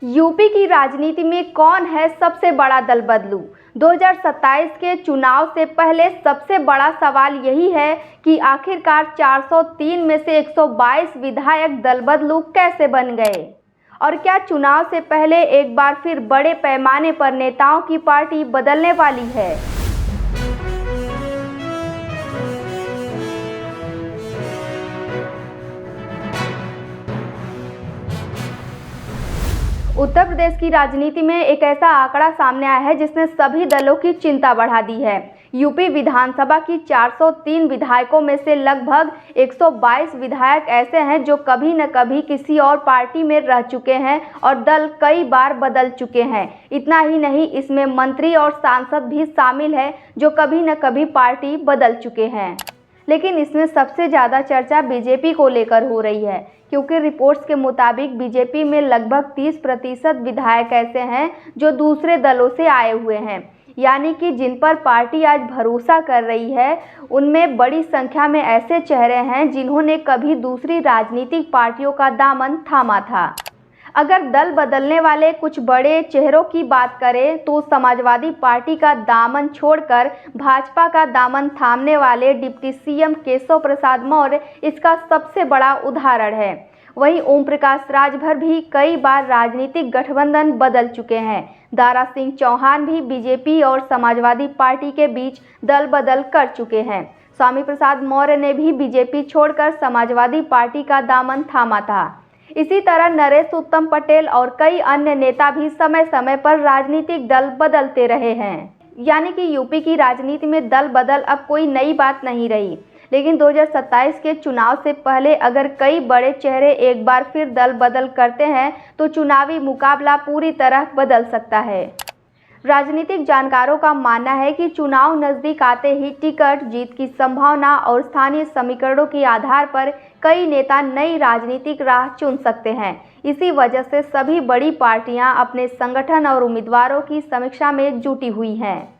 UP की राजनीति में कौन है सबसे बड़ा दल बदलू? 2027 के चुनाव से पहले सबसे बड़ा सवाल यही है कि आखिरकार 403 में से 122 विधायक दल बदलू कैसे बन गए? और क्या चुनाव से पहले एक बार फिर बड़े पैमाने पर नेताओं की पार्टी बदलने वाली है? उत्तर प्रदेश की राजनीति में एक ऐसा आंकड़ा सामने आया है जिसने सभी दलों की चिंता बढ़ा दी है। यूपी विधानसभा की 403 विधायकों में से लगभग 122 विधायक ऐसे हैं जो कभी न कभी किसी और पार्टी में रह चुके हैं और दल कई बार बदल चुके हैं। इतना ही नहीं, इसमें मंत्री और सांसद भी शामिल हैं जो कभी न कभी पार्टी बदल चुके हैं। लेकिन इसमें सबसे ज़्यादा चर्चा बीजेपी को लेकर हो रही है, क्योंकि रिपोर्ट्स के मुताबिक बीजेपी में लगभग 30% विधायक ऐसे हैं जो दूसरे दलों से आए हुए हैं, यानी कि जिन पर पार्टी आज भरोसा कर रही है उनमें बड़ी संख्या में ऐसे चेहरे हैं जिन्होंने कभी दूसरी राजनीतिक पार्टियों का दामन थामा था। अगर दल बदलने वाले कुछ बड़े चेहरों की बात करें तो समाजवादी पार्टी का दामन छोड़कर भाजपा का दामन थामने वाले डिप्टी सीएम केशव प्रसाद मौर्य इसका सबसे बड़ा उदाहरण है। वहीं ओम प्रकाश राजभर भी कई बार राजनीतिक गठबंधन बदल चुके हैं। दारा सिंह चौहान भी बीजेपी और समाजवादी पार्टी के बीच दल बदल कर चुके हैं। स्वामी प्रसाद मौर्य ने भी बीजेपी छोड़कर समाजवादी पार्टी का दामन थामा था। इसी तरह नरेश उत्तम पटेल और कई अन्य नेता भी समय समय पर राजनीतिक दल बदलते रहे हैं। यानी कि यूपी की राजनीति में दल बदल अब कोई नई बात नहीं रही। लेकिन 2027 के चुनाव से पहले अगर कई बड़े चेहरे एक बार फिर दल बदल करते हैं तो चुनावी मुकाबला पूरी तरह बदल सकता है। राजनीतिक जानकारों का मानना है कि चुनाव नज़दीक आते ही टिकट, जीत की संभावना और स्थानीय समीकरणों के आधार पर कई नेता नई राजनीतिक राह चुन सकते हैं। इसी वजह से सभी बड़ी पार्टियां अपने संगठन और उम्मीदवारों की समीक्षा में जुटी हुई हैं।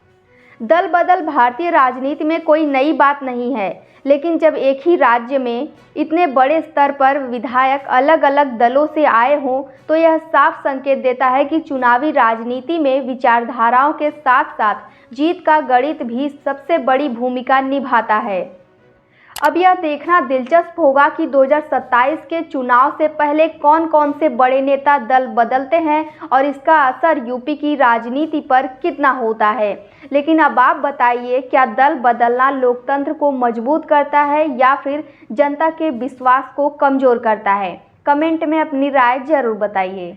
दल बदल भारतीय राजनीति में कोई नई बात नहीं है, लेकिन जब एक ही राज्य में इतने बड़े स्तर पर विधायक अलग अलग दलों से आए हों तो यह साफ संकेत देता है कि चुनावी राजनीति में विचारधाराओं के साथ साथ जीत का गणित भी सबसे बड़ी भूमिका निभाता है। अब यह देखना दिलचस्प होगा कि 2027 के चुनाव से पहले कौन कौन से बड़े नेता दल बदलते हैं और इसका असर यूपी की राजनीति पर कितना होता है। लेकिन अब आप बताइए, क्या दल बदलना लोकतंत्र को मजबूत करता है या फिर जनता के विश्वास को कमज़ोर करता है? कमेंट में अपनी राय जरूर बताइए।